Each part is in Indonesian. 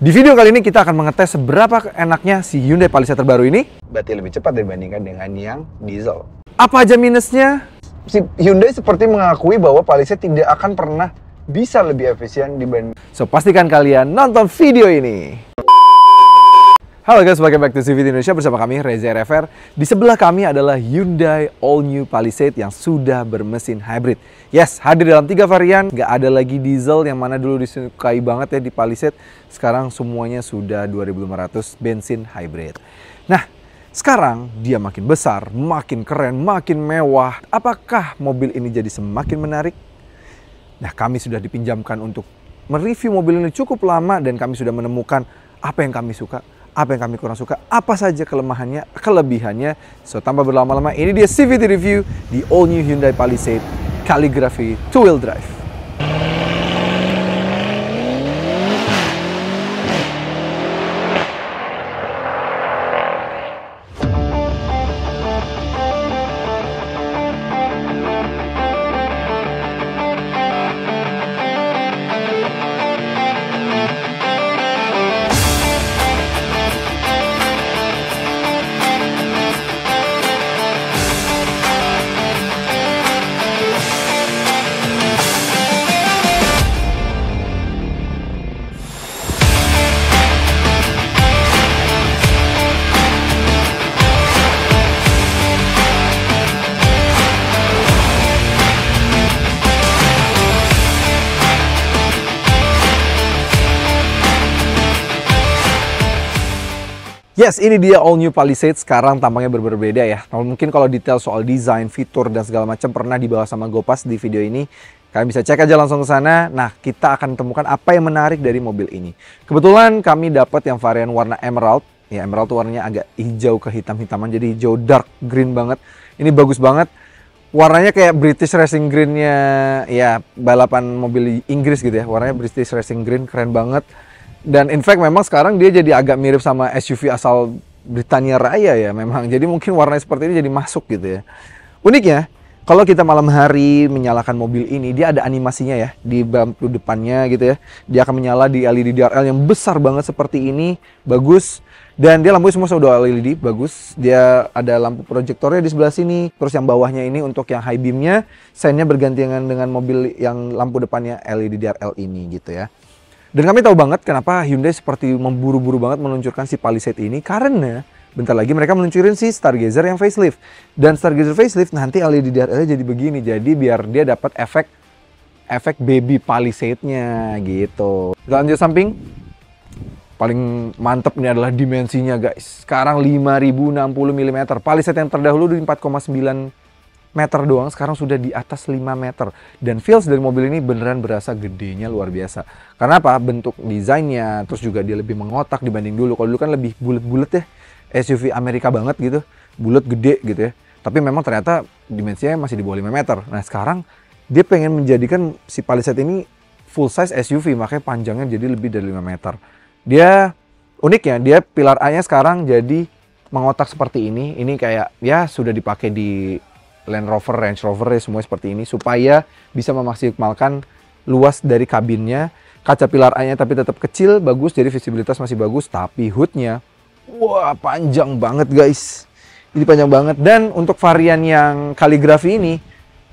Di video kali ini kita akan mengetes seberapa enaknya si Hyundai Palisade terbaru ini. Berarti lebih cepat dibandingkan dengan yang diesel. Apa aja minusnya? Si Hyundai seperti mengakui bahwa Palisade tidak akan pernah bisa lebih efisien dibanding. So pastikan kalian nonton video ini. Halo guys, welcome back to CVT Indonesia bersama kami Reza RFR. Di sebelah kami adalah Hyundai All New Palisade yang sudah bermesin hybrid. Yes, hadir dalam 3 varian. Nggak ada lagi diesel yang mana dulu disukai banget ya di Palisade. Sekarang semuanya sudah 2500 bensin hybrid. Nah, sekarang dia makin besar, makin keren, makin mewah. Apakah mobil ini jadi semakin menarik? Nah, kami sudah dipinjamkan untuk mereview mobil ini cukup lama dan kami sudah menemukan apa yang kami suka, apa yang kami kurang suka, apa saja kelemahannya, kelebihannya. So, tanpa berlama-lama, ini dia CVT review di All New Hyundai Palisade Calligraphy 2-wheel drive. Yes, ini dia All New Palisade. Sekarang tampaknya berbeda ya. Mungkin kalau detail soal desain, fitur, dan segala macam pernah dibahas sama Gopas di video ini. Kalian bisa cek aja langsung ke sana. Nah, kita akan temukan apa yang menarik dari mobil ini. Kebetulan kami dapat yang varian warna emerald. Ya, emerald tuh warnanya agak hijau ke hitam-hitaman. Jadi hijau dark green banget. Ini bagus banget. Warnanya kayak British Racing Green-nya ya balapan mobil Inggris gitu ya. Warnanya British Racing Green, keren banget. Dan in fact memang sekarang dia jadi agak mirip sama SUV asal Britania Raya ya memang. Jadi mungkin warnanya seperti ini jadi masuk gitu ya. Uniknya, kalau kita malam hari menyalakan mobil ini, dia ada animasinya ya di lampu depannya gitu ya. Dia akan menyala di LED DRL yang besar banget seperti ini, bagus. Dan dia lampunya semua sudah LED, bagus. Dia ada lampu proyektornya di sebelah sini. Terus yang bawahnya ini untuk yang high beamnya, seinnya bergantian dengan mobil yang lampu depannya LED DRL ini gitu ya. Dan kami tahu banget kenapa Hyundai seperti memburu-buru banget meluncurkan si Palisade ini. Karena bentar lagi mereka meluncurin si Stargazer yang facelift. Dan Stargazer facelift nanti LED DRL-nya jadi begini. Jadi biar dia dapat efek baby Palisade-nya gitu. Kita lanjut samping. Paling mantep ini adalah dimensinya guys. Sekarang 5060 mm. Palisade yang terdahulu di 4,9 meter doang, sekarang sudah di atas 5 meter. Dan feels dari mobil ini beneran berasa gedenya luar biasa. Karena apa? Bentuk desainnya, terus juga dia lebih mengotak dibanding dulu. Kalau dulu kan lebih bulet-bulet ya, SUV Amerika banget gitu, bulet gede gitu ya. Tapi memang ternyata dimensinya masih di bawah 5 meter. Nah sekarang dia pengen menjadikan si Palisade ini full size SUV, makanya panjangnya jadi lebih dari 5 meter. Dia uniknya, dia pilar A-nya sekarang jadi mengotak seperti ini. Ini kayak ya sudah dipakai di Land Rover, Range Rover ya semua seperti ini supaya bisa memaksimalkan luas dari kabinnya. Kaca pilar A-nya tapi tetap kecil, bagus, jadi visibilitas masih bagus. Tapi hoodnya, wah panjang banget guys. Ini panjang banget. Dan untuk varian yang kaligrafi ini,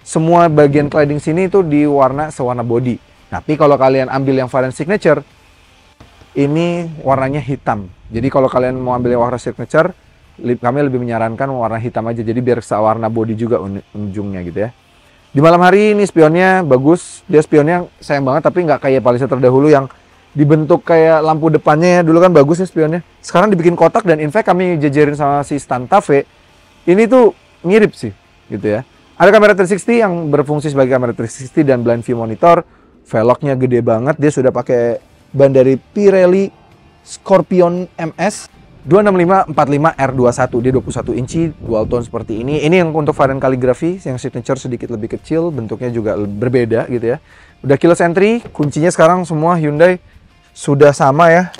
semua bagian cladding sini itu diwarna sewarna body. Tapi kalau kalian ambil yang varian signature, ini warnanya hitam. Jadi kalau kalian mau ambil yang warna signature, kami lebih menyarankan warna hitam aja, jadi biar sewarna body juga ujungnya gitu ya. Di malam hari ini spionnya bagus, dia spionnya sayang banget tapi nggak kayak Palisade terdahulu yang dibentuk kayak lampu depannya ya. Dulu kan bagus ya spionnya, sekarang dibikin kotak. Dan in fact kami jajarin sama si Stanta V, ini tuh mirip sih gitu ya. Ada kamera 360 yang berfungsi sebagai kamera 360 dan blind view monitor. Velgnya gede banget, dia sudah pakai ban dari Pirelli Scorpion MS 265/45 R21, dia 21 inci, dual tone seperti ini. Ini yang untuk varian kaligrafi, yang signature sedikit lebih kecil, bentuknya juga berbeda gitu ya. Udah keyless entry, kuncinya sekarang semua Hyundai sudah sama ya,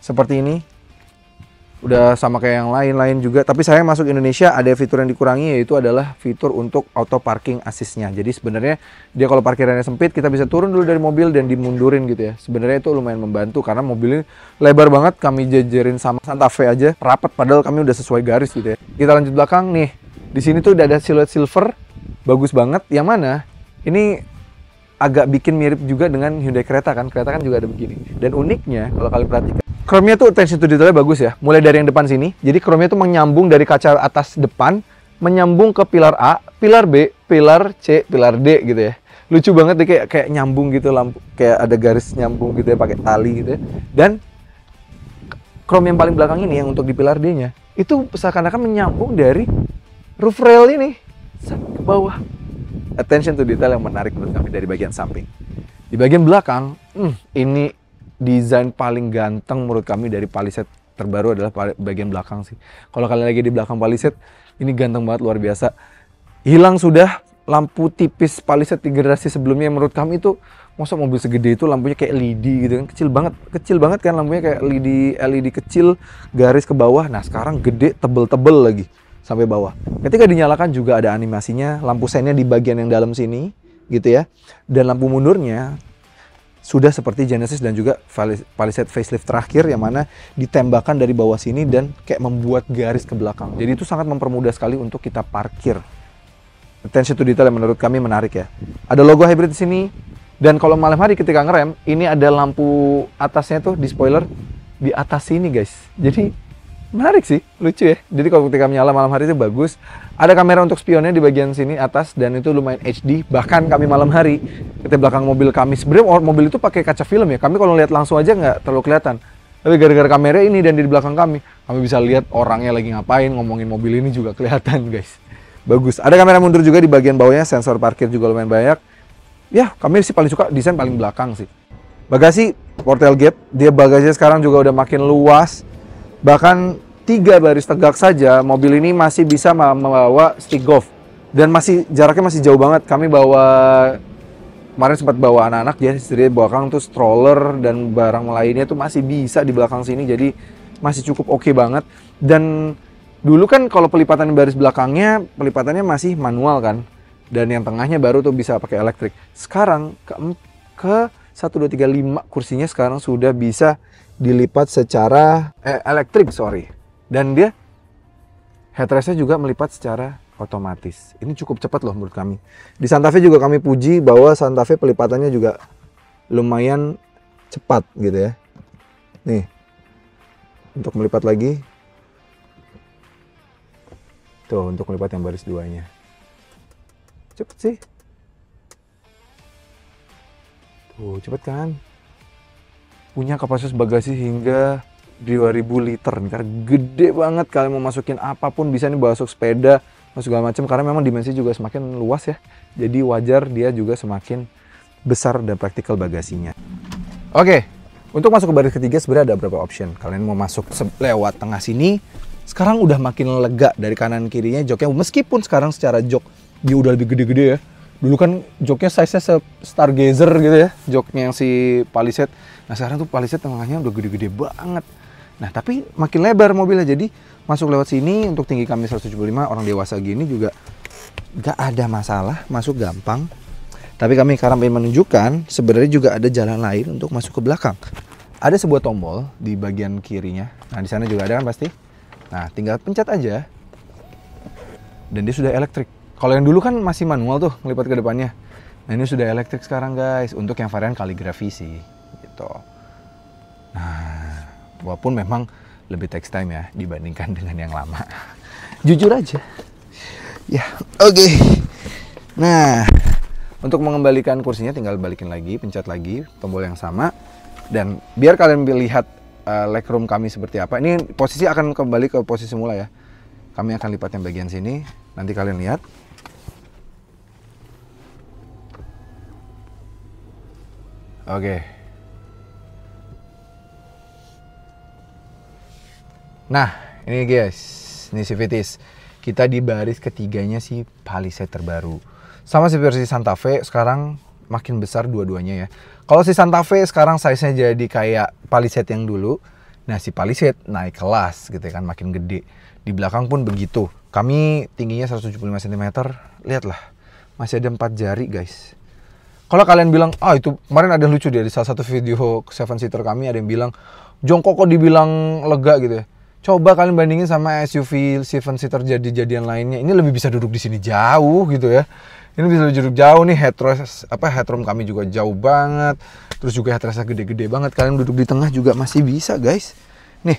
seperti ini. Udah sama kayak yang lain-lain juga. Tapi saya masuk Indonesia ada fitur yang dikurangi, yaitu adalah fitur untuk auto parking assist-nya. Jadi sebenarnya dia kalau parkirannya sempit, kita bisa turun dulu dari mobil dan dimundurin gitu ya. Sebenarnya itu lumayan membantu karena mobilnya lebar banget. Kami jajarin sama Santa Fe aja rapat, padahal kami udah sesuai garis gitu ya. Kita lanjut belakang nih. Di sini tuh udah ada siluet silver, bagus banget. Yang mana ini agak bikin mirip juga dengan Hyundai Creta kan. Creta kan juga ada begini. Dan uniknya kalau kalian perhatikan, chrome-nya tuh attention to detailnya bagus ya. Mulai dari yang depan sini. Jadi chrome-nya tuh menyambung dari kaca atas depan, menyambung ke pilar A, pilar B, pilar C, pilar D gitu ya. Lucu banget deh, kayak nyambung gitu lampu, kayak ada garis nyambung gitu ya pakai tali gitu ya. Dan chrome yang paling belakang ini yang untuk di pilar D-nya itu seakan-akan menyambung dari roof rail ini sampai ke bawah. Attention to detail yang menarik menurut kami dari bagian samping. Di bagian belakang, ini desain paling ganteng menurut kami dari Palisade terbaru adalah bagian belakang sih. Kalau kalian lagi di belakang Palisade, ini ganteng banget, luar biasa. Hilang sudah lampu tipis Palisade di generasi sebelumnya. Menurut kami itu, masa mobil segede itu lampunya kayak LED gitu kan. Kecil banget kan lampunya, kayak LED kecil, garis ke bawah. Nah sekarang gede, tebel-tebel lagi sampai bawah. Ketika dinyalakan juga ada animasinya, lampu sennya di bagian yang dalam sini gitu ya. Dan lampu mundurnya sudah seperti Genesis dan juga Palisade facelift terakhir, yang mana ditembakkan dari bawah sini dan kayak membuat garis ke belakang. Jadi itu sangat mempermudah sekali untuk kita parkir. Attention to detail yang menurut kami menarik ya. Ada logo hybrid di sini. Dan kalau malam hari ketika ngerem, ini ada lampu atasnya tuh di spoiler di atas sini guys. Jadi menarik sih, lucu ya. Jadi kalau ketika menyala malam hari itu bagus. Ada kamera untuk spionnya di bagian sini atas dan itu lumayan HD. Bahkan kami malam hari ketika belakang mobil kami, sebenarnya mobil itu pakai kaca film ya. Kami kalau lihat langsung aja nggak terlalu kelihatan. Tapi gara-gara kamera ini dan di belakang kami bisa lihat orangnya lagi ngapain, ngomongin mobil ini juga kelihatan guys. Bagus. Ada kamera mundur juga di bagian bawahnya, sensor parkir juga lumayan banyak. Ya, kami sih paling suka desain paling belakang sih. Bagasi, port tailgate, dia bagasinya sekarang juga udah makin luas. Bahkan 3 baris tegak saja mobil ini masih bisa membawa stick golf. Dan jaraknya masih jauh banget. Kami kemarin sempat bawa anak-anak, jadi istri belakang tuh stroller dan barang lainnya tuh masih bisa di belakang sini. Jadi masih cukup oke banget. Dan dulu kan kalau pelipatan baris belakangnya, pelipatannya masih manual kan. Dan yang tengahnya baru tuh bisa pakai elektrik. Sekarang ke 1, 2, 3, 5 kursinya sekarang sudah bisa dilipat secara elektrik, sorry. Dan dia headrestnya juga melipat secara otomatis. Ini cukup cepat loh menurut kami. Di Santa Fe juga kami puji bahwa Santa Fe pelipatannya juga lumayan cepat gitu ya. Nih, untuk melipat lagi. Tuh, untuk melipat yang baris 2-nya. Cepet sih. Tuh, cepet kan? Punya kapasitas bagasi hingga 2000 liter nih, karena gede banget. Kalian mau masukin apapun bisa nih, masuk sepeda, masuk segala macam, karena memang dimensi juga semakin luas ya. Jadi wajar dia juga semakin besar dan praktikal bagasinya. Oke, untuk masuk ke baris ketiga sebenarnya ada beberapa option. Kalian mau masuk lewat tengah sini, sekarang udah makin lega dari kanan kirinya joknya, meskipun sekarang secara jok dia udah lebih gede-gede ya. Dulu kan joknya size-nya Stargazer gitu ya, joknya yang si Palisade. Nah sekarang tuh Palisade tengahnya udah gede-gede banget. Nah tapi makin lebar mobilnya, jadi masuk lewat sini untuk tinggi kami 175, orang dewasa gini juga gak ada masalah, masuk gampang. Tapi kami sekarang ingin menunjukkan sebenarnya juga ada jalan lain untuk masuk ke belakang. Ada sebuah tombol di bagian kirinya. Nah di sana juga ada kan pasti. Nah tinggal pencet aja dan dia sudah elektrik. Kalau yang dulu kan masih manual tuh ngelipat ke depannya. Nah ini sudah elektrik sekarang guys, untuk yang varian kaligrafi sih gitu. Nah walaupun memang lebih takes time ya dibandingkan dengan yang lama. Jujur aja. Ya, oke. Nah, untuk mengembalikan kursinya tinggal balikin lagi, pencet lagi tombol yang sama. Dan biar kalian lihat legroom kami seperti apa. Ini posisi akan kembali ke posisi semula ya. Kami akan lipat yang bagian sini. Nanti kalian lihat. Oke. Nah, ini guys, ini si Vitis. Kita di baris ketiganya si Palisade terbaru. Sama seperti Santa Fe, sekarang makin besar dua-duanya ya. Kalau si Santa Fe sekarang size-nya jadi kayak Palisade yang dulu. Nah si Palisade naik kelas gitu kan, makin gede. Di belakang pun begitu. Kami tingginya 175 cm, lihatlah masih ada 4 jari guys. Kalau kalian bilang, itu kemarin ada yang lucu dia di salah satu video 7-seater kami, ada yang bilang, jongkok kok dibilang lega gitu ya. Coba kalian bandingin sama SUV 7-seater jadi-jadian lainnya. Ini lebih bisa duduk di sini jauh gitu ya. Ini bisa duduk jauh nih, headroom kami juga jauh banget. Terus juga headrestnya gede-gede banget. Kalian duduk di tengah juga masih bisa guys. Nih,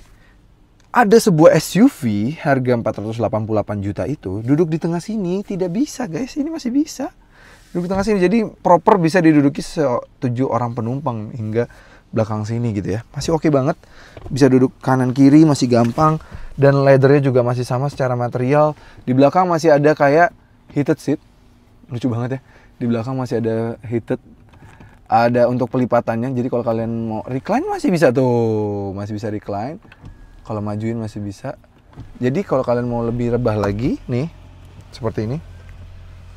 ada sebuah SUV harga 488 juta itu duduk di tengah sini tidak bisa guys. Ini masih bisa duduk di tengah sini. Jadi proper bisa diduduki 7 orang penumpang hingga belakang sini gitu ya. Masih oke banget. Bisa duduk kanan kiri masih gampang. Dan leathernya juga masih sama secara material. Di belakang masih ada kayak heated seat. Lucu banget ya. Di belakang masih ada heated. Ada untuk pelipatannya. Jadi kalau kalian mau recline masih bisa tuh. Masih bisa recline. Kalau majuin masih bisa. Jadi kalau kalian mau lebih rebah lagi nih. Seperti ini.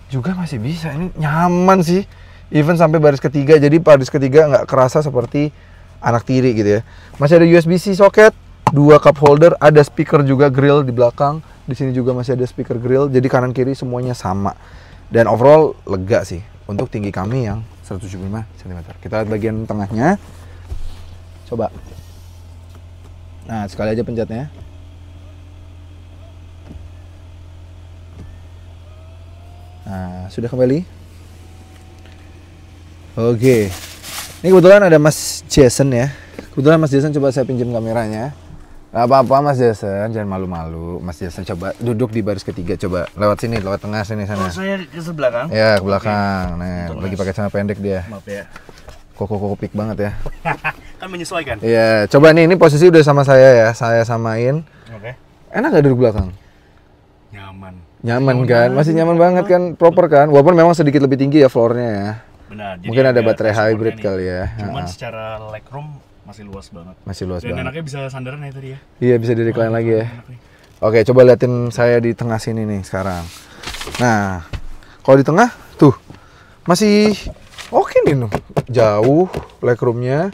Juga masih bisa. Ini nyaman sih. Even sampai baris ketiga. Jadi baris ketiga nggak kerasa seperti anak tiri gitu ya. Masih ada USB-C socket. 2 cup holder. Ada speaker juga grill di belakang. Di sini juga masih ada speaker grill. Jadi kanan kiri semuanya sama. Dan overall lega sih untuk tinggi kami yang 175 cm. Kita lihat bagian tengahnya. Coba. Nah, sekali aja pencetnya. Nah, sudah kembali. Oke. Ini kebetulan ada Mas Jason ya. Kebetulan Mas Jason coba saya pinjam kameranya. Gak apa-apa Mas Jason, jangan malu-malu. Mas Jason coba duduk di baris ketiga, coba lewat sini, lewat tengah sini sana. Oh, saya ke belakang? Ya, ke belakang. Nah, lagi pakai celana pendek dia. Maaf ya. Koko pik banget ya. Kan menyesuaikan. Iya, coba nih, ini posisi udah sama saya ya. Saya samain. Oke. Enak gak duduk belakang? Nyaman. Nyaman kan? Masih nyaman banget kan? Proper kan? Walaupun memang sedikit lebih tinggi ya floornya ya. Benar. Mungkin ada baterai hybrid kali ya. Cuman secara legroom masih luas banget. Masih luas Dan banget. enaknya bisa sandaran ya tadi ya. Iya, bisa di recline lagi ya. Oke, coba liatin saya di tengah sini nih sekarang. Nah, kalau di tengah tuh masih oke nih, jauh legroomnya.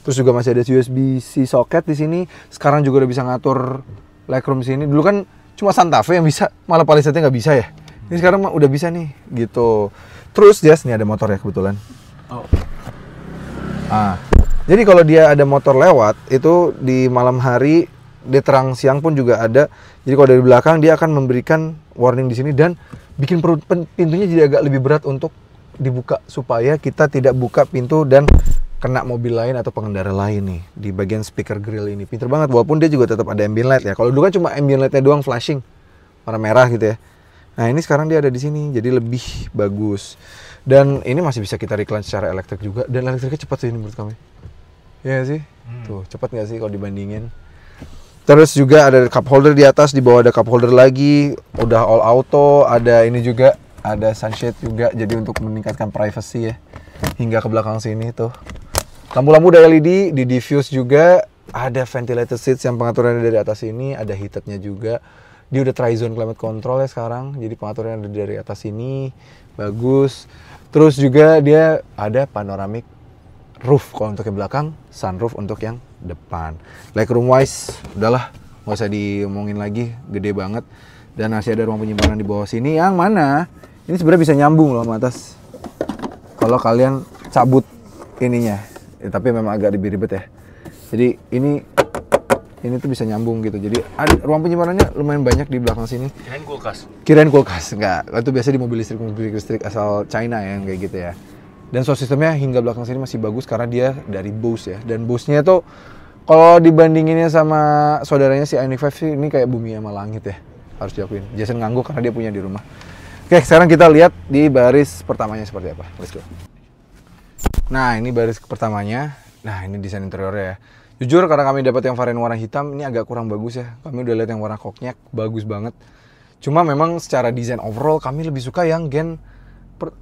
Terus juga masih ada USB-C socket di sini. Sekarang juga udah bisa ngatur legroom sini. Dulu kan cuma Santa Fe yang bisa, malah Palisade-nya nggak bisa ya. Ini sekarang udah bisa nih, gitu. Terus Jas, nih ada motor ya kebetulan. Oh. Jadi kalau dia ada motor lewat, itu di malam hari, di terang siang pun juga ada. Jadi kalau dari belakang dia akan memberikan warning di sini dan bikin pintunya jadi agak lebih berat untuk dibuka supaya kita tidak buka pintu dan kena mobil lain atau pengendara lain nih di bagian speaker grill ini. Pinter banget, walaupun dia juga tetap ada ambient light ya. Kalau dulu kan cuma ambient lightnya doang flashing warna merah gitu ya. Nah ini sekarang dia ada di sini, jadi lebih bagus. Dan ini masih bisa kita recline secara elektrik juga. Dan elektriknya cepat sih ini menurut kami. Iya sih, tuh cepat nggak sih kalau dibandingin. Terus juga ada cup holder di atas, di bawah ada cup holder lagi. Udah all auto, ada ini juga, ada sunshade juga. Jadi untuk meningkatkan privacy ya, hingga ke belakang sini tuh. Lampu-lampu udah LED, di diffuse juga. Ada ventilated seats yang pengaturannya dari atas ini, ada heatednya juga. Dia udah tri-zone climate control ya sekarang, jadi pengaturannya ada dari atas sini, bagus. Terus juga dia ada panoramic roof kalau untuk yang belakang, sunroof untuk yang depan. Legroom wise, udahlah, nggak usah diomongin lagi, gede banget. Dan masih ada ruang penyimpanan di bawah sini, yang mana ini sebenarnya bisa nyambung loh sama atas. Kalau kalian cabut ininya, tapi memang agak lebih ribet ya. Jadi ini tuh bisa nyambung gitu. Jadi ada ruang penyimpanannya lumayan banyak di belakang sini. Kirain kulkas, enggak. Itu biasa di mobil listrik asal China ya, yang kayak gitu ya. Dan sound systemnya hingga belakang sini masih bagus karena dia dari Bose ya. Dan Bose-nya tuh kalau dibandinginnya sama saudaranya si iNIQ 5 sih, ini kayak bumi sama langit ya. Harus diakuin. Jason ngangguk karena dia punya di rumah. Oke, sekarang kita lihat di baris pertamanya seperti apa. Let's go. Nah, ini baris pertamanya. Nah, ini desain interiornya ya. Jujur karena kami dapat yang varian warna hitam, ini agak kurang bagus ya. Kami udah lihat yang warna koknya, bagus banget. Cuma memang secara desain overall kami lebih suka yang gen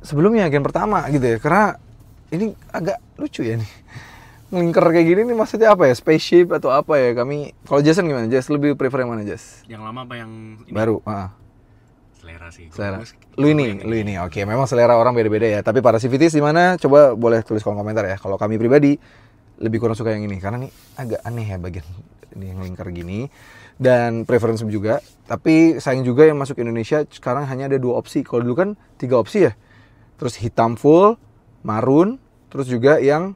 sebelumnya, gen pertama gitu ya. Karena ini agak lucu ya nih. Ngelingker kayak gini nih maksudnya apa ya? Spaceship atau apa ya? Kami, kalau Jason gimana? Jas lebih prefer yang mana, Jas? Yang lama apa yang ini? Baru, Selera sih. Selera. Lu ini. Oke, memang selera orang beda-beda ya. Tapi para civities di mana? Coba boleh tulis kolom komentar ya. Kalau kami pribadi lebih kurang suka yang ini karena nih agak aneh ya bagian ini yang lingkar gini, dan preference juga. Tapi sayang juga yang masuk Indonesia sekarang hanya ada 2 opsi. Kalau dulu kan 3 opsi ya, terus hitam full, marun, terus juga yang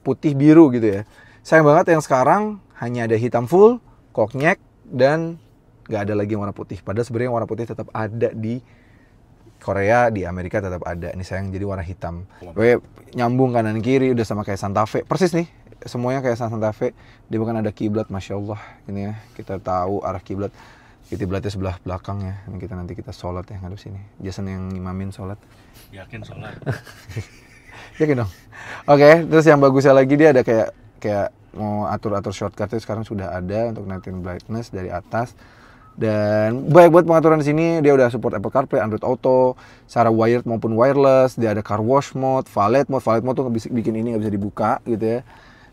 putih biru gitu ya. Sayang banget yang sekarang hanya ada hitam full, koknyek, dan nggak ada lagi yang warna putih. Padahal sebenarnya warna putih tetap ada di Korea, di Amerika tetap ada. Ini sayang jadi warna hitam. Oke, nyambung kanan kiri udah sama kayak Santa Fe. Persis nih, semuanya kayak Santa Fe. Dia bahkan ada kiblat, masya Allah. Ini ya, kita tahu arah kiblat. Kiblatnya sebelah belakang ya. Ini kita nanti kita sholat ya ngadep sini. Jason yang ngimamin sholat. Yakin sholat. Yakin dong. Oke, terus yang bagusnya lagi dia ada kayak mau atur-atur shortcutnya sekarang sudah ada untuk naikin brightness dari atas. Dan baik buat pengaturan di sini dia udah support Apple CarPlay, Android Auto, secara wired maupun wireless. Dia ada car wash mode, valet mode. Valet mode tuh bikin ini nggak bisa dibuka gitu ya,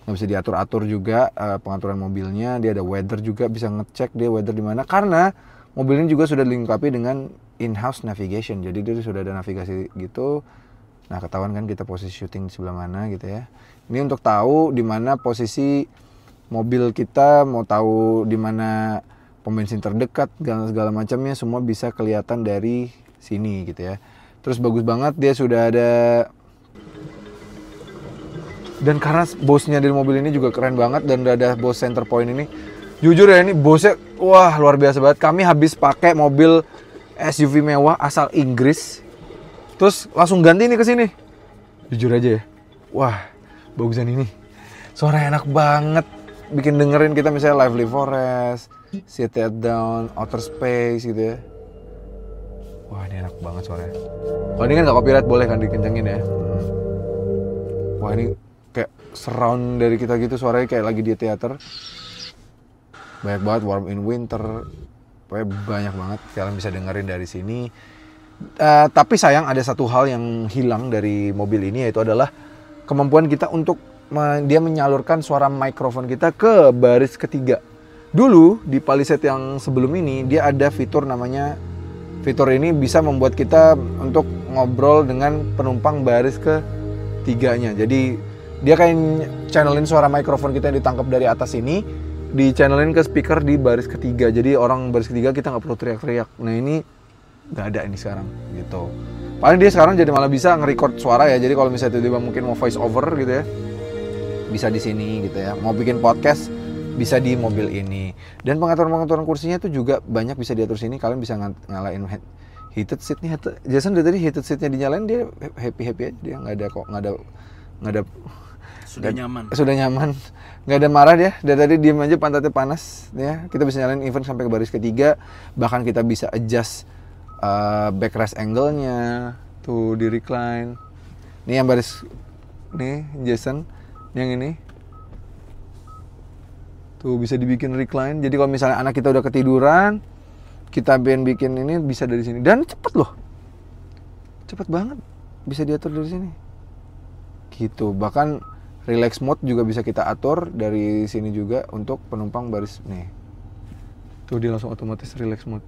nggak bisa diatur-atur juga pengaturan mobilnya. Dia ada weather juga, bisa ngecek dia weather di mana karena mobil ini juga sudah dilengkapi dengan in-house navigation. Jadi dia sudah ada navigasi gitu. Nah ketahuan kan kita posisi syuting di sebelah mana gitu ya. Ini untuk tahu di mana posisi mobil kita, mau tahu di mana pom bensin terdekat, segala macamnya semua bisa kelihatan dari sini gitu ya. Terus bagus banget dia sudah ada, dan karena bosnya dari mobil ini juga keren banget dan udah ada Bose center point ini. Jujur ya ini Bose wah luar biasa banget. Kami habis pakai mobil SUV mewah asal Inggris, terus langsung ganti ini ke sini. Jujur aja ya, wah bagusan ini. Suaranya enak banget, bikin dengerin kita misalnya Lively Forest, Sit Down, Outer Space gitu ya. Wah ini enak banget suaranya. Kalau ini kan nggak copyright boleh kan dikencengin ya. Wah ini kayak surround dari kita gitu, suaranya kayak lagi di teater. Banyak banget Warm in Winter. Pokoknya banyak banget kalian bisa dengerin dari sini. Tapi sayang ada satu hal yang hilang dari mobil ini, yaitu adalah kemampuan kita untuk dia menyalurkan suara mikrofon kita ke baris ketiga. Dulu di Palisade yang sebelum ini dia ada fitur ini bisa membuat kita untuk ngobrol dengan penumpang baris ketiganya. Jadi dia kayak channelin suara mikrofon kita yang ditangkap dari atas ini, di channelin ke speaker di baris ketiga. Jadi orang baris ketiga kita nggak perlu teriak-teriak. Nah ini nggak ada ini sekarang gitu. Paling dia sekarang jadi malah bisa nge-record suara ya. Jadi kalau misalnya tiba-tiba mungkin mau voice over gitu ya, bisa di sini gitu ya. Mau bikin podcast bisa di mobil ini. Dan pengaturan kursinya itu juga banyak bisa diatur sini. Kalian bisa ngalahin heated seat nih. Jason dari tadi heated seatnya dinyalain dia happy aja. Dia nggak ada. Sudah nyaman. Sudah nyaman. Nggak ada marah dia. Dari tadi diem aja, pantatnya panas. Ya kita bisa nyalain even sampai ke baris ketiga. Bahkan kita bisa adjust backrest angle-nya tuh di recline. Ini yang baris nih Jason, yang ini tuh bisa dibikin recline. Jadi kalau misalnya anak kita udah ketiduran, kita pengen bikin ini bisa dari sini. Dan cepet loh, cepet banget, bisa diatur dari sini. Gitu. Bahkan relax mode juga bisa kita atur dari sini juga untuk penumpang baris nih. Tuh dia langsung otomatis relax mode.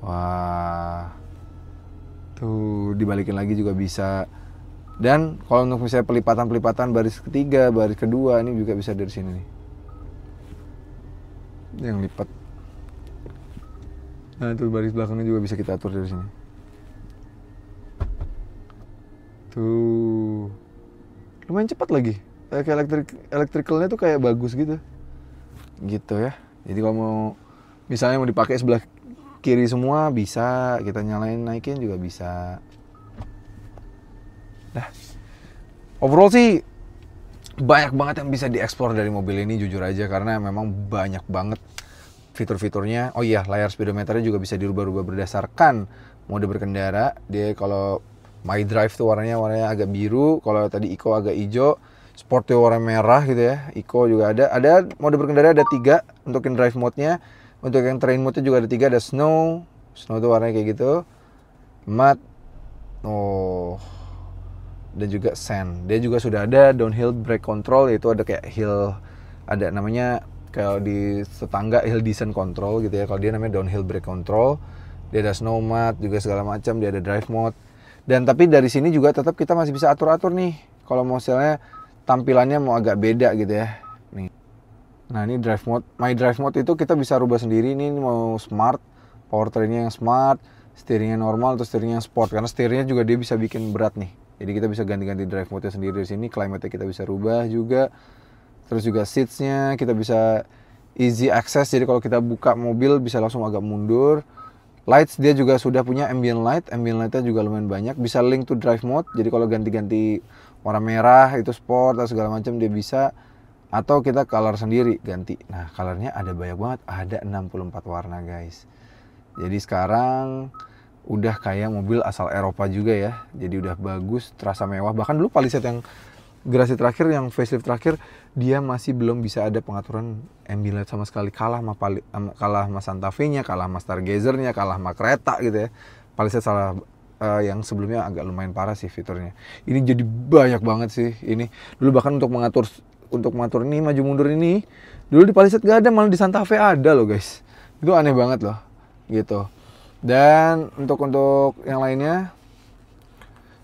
Wah, tuh dibalikin lagi juga bisa. Dan kalau untuk misalnya pelipatan baris ketiga, baris kedua, ini juga bisa dari sini nih. Yang lipat. Nah tuh baris belakangnya juga bisa kita atur dari sini. Tuh, lumayan cepat lagi. Kayak electricalnya tuh kayak bagus gitu. Gitu ya. Jadi kalau mau misalnya mau dipakai sebelah kiri semua bisa, kita nyalain naikin juga bisa. Nah, overall sih banyak banget yang bisa dieksplor dari mobil ini jujur aja, karena memang banyak banget fitur-fiturnya. Oh iya, layar speedometernya juga bisa dirubah-rubah berdasarkan mode berkendara. Dia kalau My Drive tuh warnanya agak biru, kalau tadi Eco agak hijau, Sport tuh warna merah gitu ya. Eco juga ada. Ada mode berkendara ada 3 untuk yang drive mode-nya. Untuk yang terrain mode juga ada 3, ada snow tuh warnanya kayak gitu, mud, dan juga sand. Dia juga sudah ada downhill brake control, yaitu ada kayak hill, ada namanya kalau di tetangga hill descent control gitu ya. Kalau dia namanya downhill brake control. Dia ada snow, mud juga segala macam. Dia ada drive mode. Dan tapi dari sini juga tetap kita masih bisa atur-atur nih. Kalau misalnya tampilannya mau agak beda gitu ya. Nih. Nah ini drive mode. My drive mode itu kita bisa rubah sendiri. Ini mau smart, powertrainnya yang smart, steeringnya normal, atau steeringnya yang sport. Karena steeringnya juga dia bisa bikin berat nih. Jadi kita bisa ganti-ganti drive mode-nya sendiri di sini. Climate-nya kita bisa rubah juga. Terus juga seats-nya kita bisa easy access. Jadi kalau kita buka mobil bisa langsung agak mundur. Lights dia juga sudah punya ambient light. Ambient light-nya juga lumayan banyak. Bisa link to drive mode. Jadi kalau ganti-ganti warna merah itu sport atau segala macam dia bisa. Atau kita color sendiri ganti. Nah colornya ada banyak banget. Ada 64 warna guys. Jadi sekarang udah kayak mobil asal Eropa juga ya. Jadi udah bagus, terasa mewah. Bahkan dulu Palisade yang generasi terakhir, yang facelift terakhir, dia masih belum bisa ada pengaturan ambient light sama sekali. Kalah sama Santa Fe-nya, kalah sama Stargazer-nya, kalah sama kereta gitu ya. Palisade yang sebelumnya agak lumayan parah sih fiturnya. Ini jadi banyak banget sih ini. Dulu bahkan untuk mengatur ini maju mundur ini, dulu di Palisade gak ada, malah di Santa Fe ada loh guys. Itu aneh banget loh gitu. Dan untuk yang lainnya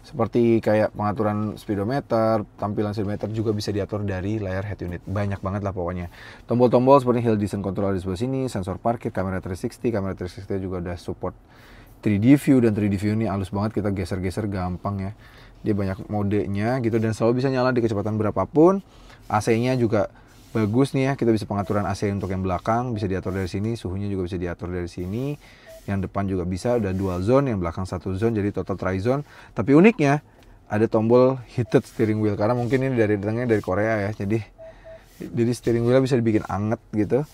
seperti kayak pengaturan speedometer, tampilan speedometer juga bisa diatur dari layar head unit. Banyak banget lah pokoknya. Tombol-tombol seperti hill descent control di sebelah sini, sensor parkir, kamera 360. Kamera 360 juga udah support 3D view, dan 3D view ini halus banget, kita geser-geser gampang ya. Dia banyak modenya gitu dan selalu bisa nyala di kecepatan berapapun. AC-nya juga bagus nih ya, kita bisa pengaturan AC untuk yang belakang bisa diatur dari sini, suhunya juga bisa diatur dari sini. Yang depan juga bisa, udah dual zone, yang belakang satu zone, jadi total tri-zone. Tapi uniknya ada tombol heated steering wheel, karena mungkin ini datangnya dari Korea ya, jadi steering wheel bisa dibikin anget gitu.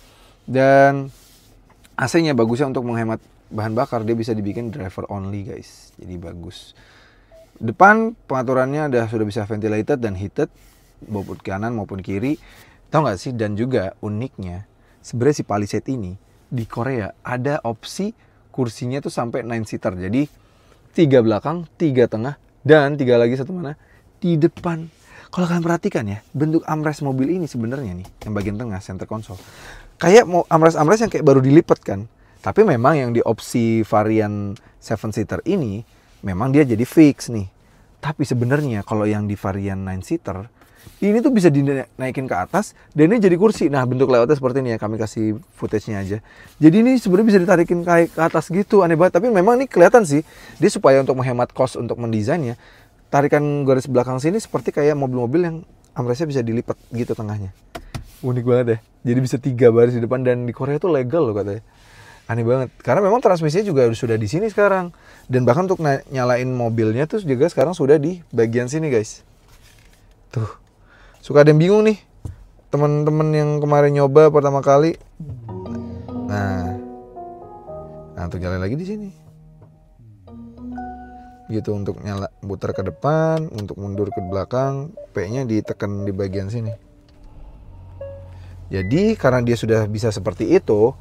Dan AC-nya bagusnya untuk menghemat bahan bakar, dia bisa dibikin driver only guys, jadi bagus. Depan pengaturannya sudah bisa ventilated dan heated, maupun kanan maupun kiri. Tahu nggak sih? Dan juga uniknya sebenarnya si Palisade ini di Korea ada opsi kursinya tuh sampai 9-seater. Jadi 3 belakang, 3 tengah, dan 3 lagi satu mana? Di depan. Kalau kalian perhatikan ya, bentuk armrest mobil ini sebenarnya nih, yang bagian tengah, center console. Kayak armrest yang kayak baru dilipat kan. Tapi memang yang di opsi varian 7-seater ini, memang dia jadi fix nih. Tapi sebenarnya kalau yang di varian 9-seater, ini tuh bisa dinaikin ke atas dan ini jadi kursi. Nah bentuk layoutnya seperti ini ya, kami kasih footage-nya aja. Jadi ini sebenarnya bisa ditarikin kayak ke atas gitu, aneh banget. Tapi memang ini kelihatan sih, dia supaya untuk menghemat cost untuk mendesainnya, tarikan garis belakang sini seperti kayak mobil-mobil yang armrestnya bisa dilipat gitu tengahnya. Unik banget ya. Jadi bisa 3 baris di depan, dan di Korea tuh legal loh katanya. Aneh banget. Karena memang transmisinya juga sudah di sini sekarang. Dan bahkan untuk nyalain mobilnya tuh juga sekarang sudah di bagian sini guys. Tuh. Suka ada yang bingung nih, teman-teman yang kemarin nyoba pertama kali. Nah untuk nyalain lagi di sini. Gitu, untuk nyala putar ke depan, untuk mundur ke belakang, P-nya ditekan di bagian sini. Jadi karena dia sudah bisa seperti itu,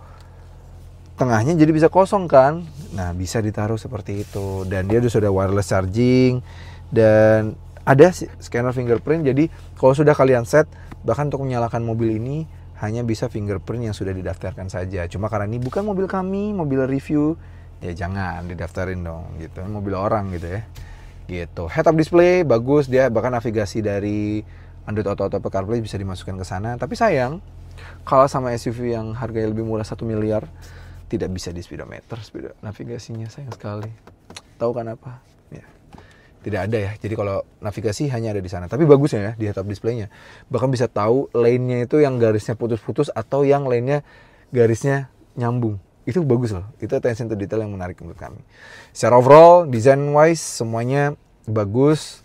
tengahnya jadi bisa kosong kan. Nah bisa ditaruh seperti itu, dan dia sudah wireless charging, dan ada scanner fingerprint. Jadi kalau sudah kalian set, bahkan untuk menyalakan mobil ini hanya bisa fingerprint yang sudah didaftarkan saja. Cuma karena ini bukan mobil kami, mobil review, ya jangan didaftarin dong gitu, mobil orang gitu ya. Gitu. Head up display bagus, dia bahkan navigasi dari Android Auto atau Apple CarPlay bisa dimasukkan ke sana. Tapi sayang, kalau sama SUV yang harganya lebih murah 1 miliar, tidak bisa di speedometer, navigasinya sayang sekali. Tahu kan apa? Ya. Tidak ada ya, jadi kalau navigasi hanya ada di sana. Tapi bagusnya ya di head up display-nya, bahkan bisa tahu lane-nya itu yang garisnya putus-putus atau yang lane-nya garisnya nyambung. Itu bagus loh, itu attention to detail yang menarik menurut kami. Secara overall, design wise semuanya bagus,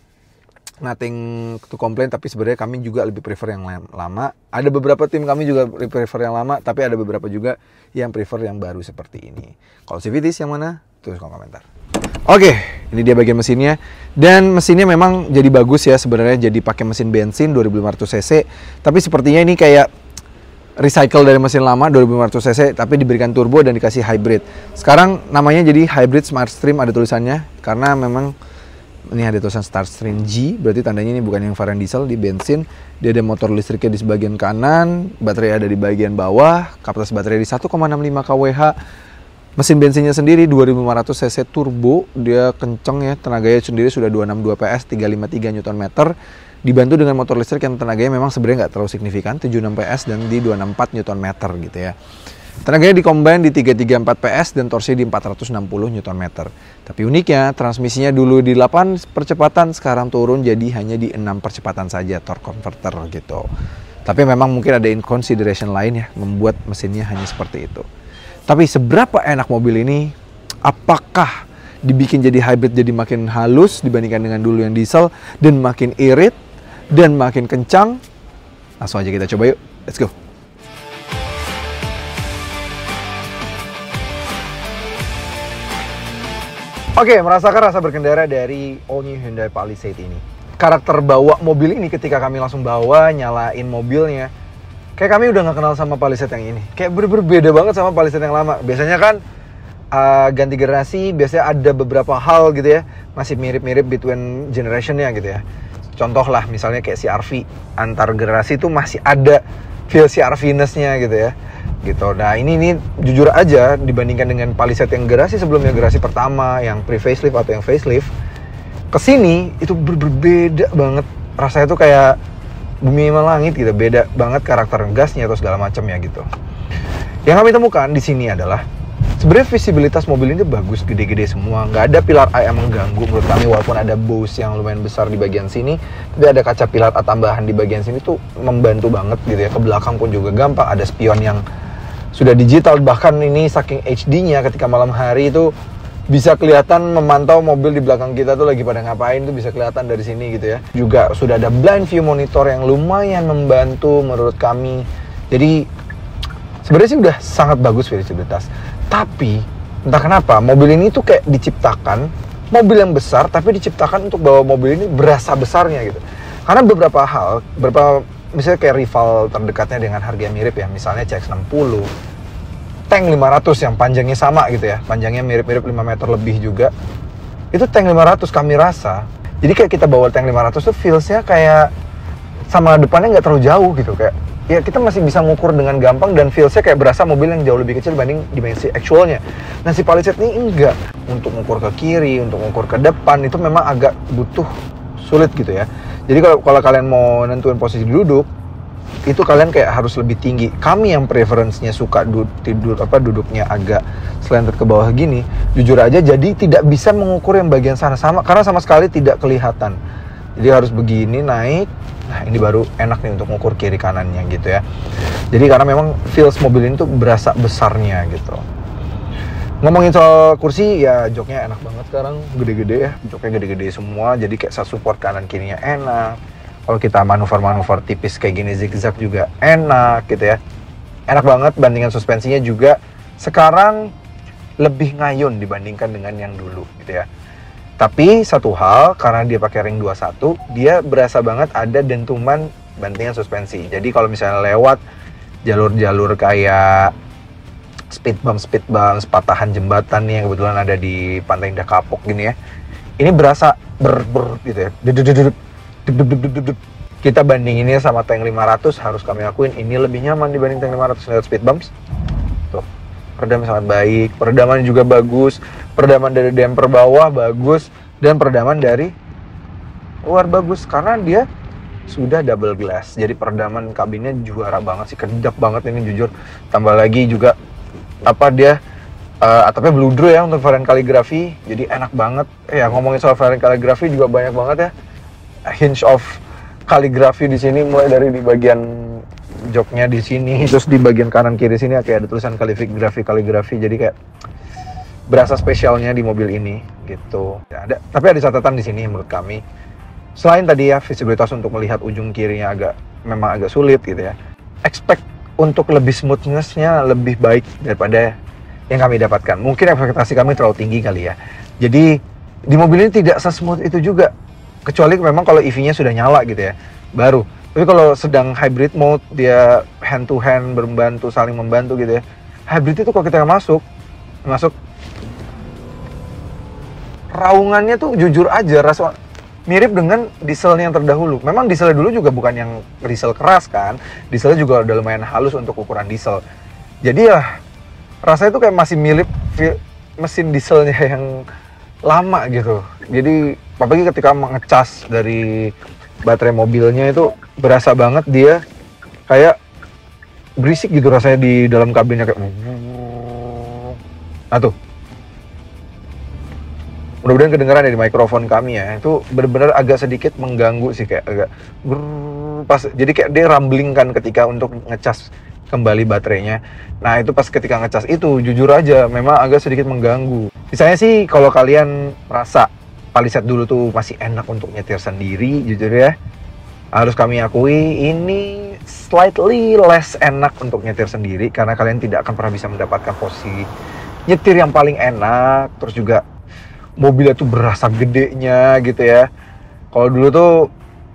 nothing to complain. Tapi sebenarnya kami juga lebih prefer yang lama. Ada beberapa tim kami juga prefer yang lama, tapi ada beberapa juga yang prefer yang baru seperti ini. Kalau CVTs yang mana? Tulis kolom komentar. Oke, ini dia bagian mesinnya. Dan mesinnya memang jadi bagus ya sebenarnya, jadi pakai mesin bensin 2500 cc. Tapi sepertinya ini kayak recycle dari mesin lama 2500 cc, tapi diberikan turbo dan dikasih hybrid. Sekarang namanya jadi hybrid Smart Stream, ada tulisannya, karena memang ini ada tulisan Start Stream G, berarti tandanya ini bukan yang varian diesel, di bensin. Dia ada motor listriknya di sebagian kanan, baterai ada di bagian bawah, kapasitas baterai di 1,65 kWh. Mesin bensinnya sendiri 2500 cc turbo, dia kenceng ya, tenaganya sendiri sudah 262 PS, 353 Nm. Dibantu dengan motor listrik yang tenaganya memang sebenarnya nggak terlalu signifikan, 76 PS dan di 264 Nm gitu ya. Tenaganya dikombin di 334 PS dan torsi di 460 Nm. Tapi uniknya, transmisinya dulu di 8 percepatan, sekarang turun jadi hanya di 6 percepatan saja torque converter gitu. Tapi memang mungkin ada in consideration lain ya, membuat mesinnya hanya seperti itu. Tapi seberapa enak mobil ini? Apakah dibikin jadi hybrid jadi makin halus dibandingkan dengan dulu yang diesel, dan makin irit, dan makin kencang? Langsung aja kita coba yuk, let's go. Oke, merasakan rasa berkendara dari all new Hyundai Palisade ini. Karakter bawa mobil ini ketika kami langsung bawa, nyalain mobilnya, kayak kami udah nggak kenal sama Palisade yang ini. Kayak berbeda banget sama Palisade yang lama. Biasanya kan ganti generasi, biasanya ada beberapa hal gitu ya, masih mirip-mirip between generation-nya gitu ya. Contoh lah, misalnya kayak CR-V, antar generasi itu masih ada feel CR-V-ness-nya gitu ya. Gitu. Nah ini jujur aja dibandingkan dengan Palisade yang generasi sebelumnya, generasi pertama yang pre-facelift atau yang facelift, kesini itu berbeda banget. Rasanya tuh kayak bumi sama langit gitu, beda banget karakter gasnya atau segala macamnya gitu. Yang kami temukan di sini adalah sebenarnya visibilitas mobil ini bagus, gede-gede semua, nggak ada pilar A yang mengganggu menurut kami, walaupun ada Bose yang lumayan besar di bagian sini, tapi ada kaca pilar A tambahan di bagian sini tuh membantu banget gitu ya. Ke belakang pun juga gampang, ada spion yang sudah digital, bahkan ini saking HD-nya ketika malam hari itu bisa kelihatan memantau mobil di belakang kita tuh lagi pada ngapain, tuh bisa kelihatan dari sini gitu ya. Juga sudah ada blind view monitor yang lumayan membantu menurut kami. Jadi sebenarnya sih udah sangat bagus visibilitas. Tapi entah kenapa mobil ini tuh kayak diciptakan mobil yang besar, tapi diciptakan untuk bawa mobil ini berasa besarnya gitu. Karena beberapa hal, misalnya kayak rival terdekatnya dengan harga yang mirip ya, misalnya CX-60, tank 500 yang panjangnya sama gitu ya, panjangnya mirip-mirip 5 meter lebih juga, itu tank 500 kami rasa, jadi kayak kita bawa tank 500 tuh feels-nya kayak sama depannya nggak terlalu jauh gitu, kayak ya kita masih bisa ngukur dengan gampang dan feels-nya kayak berasa mobil yang jauh lebih kecil dibanding dimensi actualnya. Nah si Palisade ini enggak, untuk ngukur ke kiri, untuk ngukur ke depan itu memang agak butuh sulit gitu ya. Jadi kalau kalian mau nentuin posisi duduk, itu kalian kayak harus lebih tinggi. Kami yang preferensinya suka duduknya agak slanted ke bawah gini, jujur aja jadi tidak bisa mengukur yang bagian sana karena sama sekali tidak kelihatan. Jadi harus begini naik. Nah ini baru enak nih untuk mengukur kiri kanannya gitu ya. Jadi karena memang feels mobil ini tuh berasa besarnya gitu. Ngomongin soal kursi, ya joknya enak banget sekarang, gede-gede ya, joknya gede-gede semua, jadi kayak support kanan kirinya enak. Kalau kita manuver-manuver tipis kayak gini zigzag juga enak gitu ya. Enak banget, bandingan suspensinya juga sekarang lebih ngayun dibandingkan dengan yang dulu gitu ya. Tapi satu hal, karena dia pakai ring 21, dia berasa banget ada dentuman bantingan suspensi. Jadi kalau misalnya lewat jalur-jalur kayak speed bumps, patahan jembatan nih yang kebetulan ada di Pantai Indah Kapok gini ya, ini berasa gitu ya. Kita bandinginnya sama tank 500, harus kami akuin ini lebih nyaman dibanding tank 500 lewat speed bumps. Tuh, peredam sangat baik, peredaman juga bagus, peredaman dari damper bawah bagus, dan peredaman dari luar bagus karena dia sudah double glass. Jadi peredaman kabinnya juara banget sih, kedap banget ini jujur. Tambah lagi juga dia atapnya bludru ya untuk varian kaligrafi, jadi enak banget ya. Ngomongin soal varian kaligrafi juga banyak banget ya hinge of kaligrafi di sini, mulai dari di bagian joknya di sini, terus di bagian kanan kiri sini kayak ada tulisan kaligrafi, jadi kayak berasa spesialnya di mobil ini gitu ya. Tapi ada catatan di sini menurut kami, selain tadi ya visibilitas untuk melihat ujung kirinya memang agak sulit gitu ya, expect untuk lebih smoothness-nya lebih baik daripada yang kami dapatkan. Mungkin ekspektasi kami terlalu tinggi kali ya. Jadi di mobil ini tidak se-smooth itu juga. Kecuali memang kalau EV-nya sudah nyala gitu ya, baru. Tapi kalau sedang hybrid mode, dia hand to hand, saling membantu gitu ya. Hybrid itu kalau kita masuk raungannya tuh jujur aja rasa mirip dengan dieselnya yang terdahulu. Memang dieselnya dulu juga bukan yang diesel keras kan. Dieselnya juga udah lumayan halus untuk ukuran diesel. Jadi ya rasanya tuh kayak masih mirip mesin dieselnya yang lama gitu. Jadi apalagi ketika mengecas dari baterai mobilnya itu berasa banget dia kayak berisik gitu rasanya di dalam kabinnya kayak. Nah tuh, mudah-mudahan kedengeran ya di mikrofon kami ya. Itu benar-benar agak sedikit mengganggu sih, kayak agak pas. Jadi kayak dia rumbling kan ketika untuk ngecas kembali baterainya. Nah itu pas ketika ngecas itu jujur aja memang agak sedikit mengganggu. Misalnya sih kalau kalian merasa Palisade dulu tuh masih enak untuk nyetir sendiri, jujur ya, harus kami akui ini slightly less enak untuk nyetir sendiri karena kalian tidak akan pernah bisa mendapatkan posisi nyetir yang paling enak. Terus juga mobilnya tuh berasa gedenya gitu ya. Kalau dulu tuh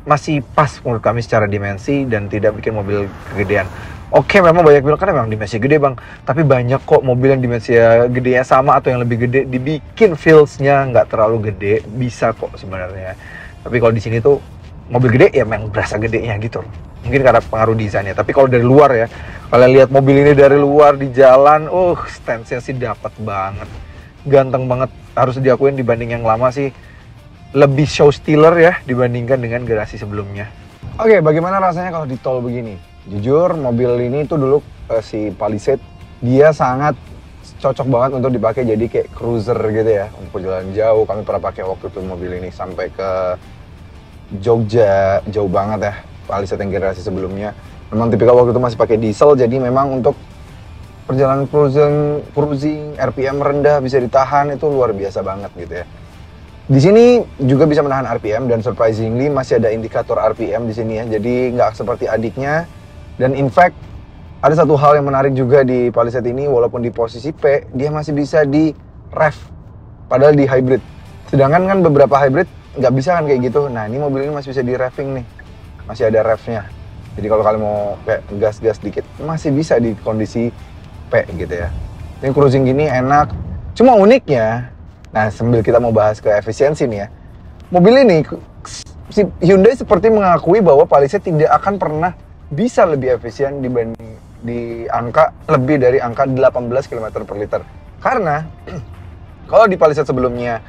masih pas menurut kami secara dimensi dan tidak bikin mobil kegedean. Oke, memang banyak bilang kan memang dimensi gede bang, tapi banyak kok mobil yang dimensi gedenya sama atau yang lebih gede dibikin feels-nya nggak terlalu gede, bisa kok sebenarnya. Tapi kalau di sini tuh mobil gede ya memang berasa gedenya gitu. Mungkin karena pengaruh desainnya. Tapi kalau dari luar ya, kalian lihat mobil ini dari luar di jalan, stance-nya sih dapat banget, ganteng banget. Harus diakuin dibanding yang lama sih lebih show stealer ya dibandingkan dengan generasi sebelumnya. Oke, bagaimana rasanya kalau di tol begini? Jujur, mobil ini tuh dulu si Palisade dia sangat cocok banget untuk dipakai jadi kayak cruiser gitu ya, untuk perjalanan jauh. Kami pernah pakai waktu itu mobil ini sampai ke Jogja, jauh banget ya. Palisade yang generasi sebelumnya memang tipikal waktu itu masih pakai diesel, jadi memang untuk perjalanan cruising RPM rendah bisa ditahan, itu luar biasa banget gitu ya. Di sini juga bisa menahan RPM dan surprisingly masih ada indikator RPM di sini ya. Jadi nggak seperti adiknya. Dan in fact ada satu hal yang menarik juga di Palisade ini, walaupun di posisi P dia masih bisa di rev, padahal di hybrid. Sedangkan kan beberapa hybrid nggak bisa kan kayak gitu. Nah ini mobil ini masih bisa di revving nih, masih ada revnya. Jadi kalau kalian mau kayak gas-gas dikit masih bisa di kondisi P gitu ya. Ini cruising gini enak. Cuma uniknya, nah sambil kita mau bahas ke efisiensi nih ya, mobil ini si Hyundai seperti mengakui bahwa Palisade tidak akan pernah bisa lebih efisien dibanding di angka lebih dari angka 18 km per liter. Karena kalau di Palisade sebelumnya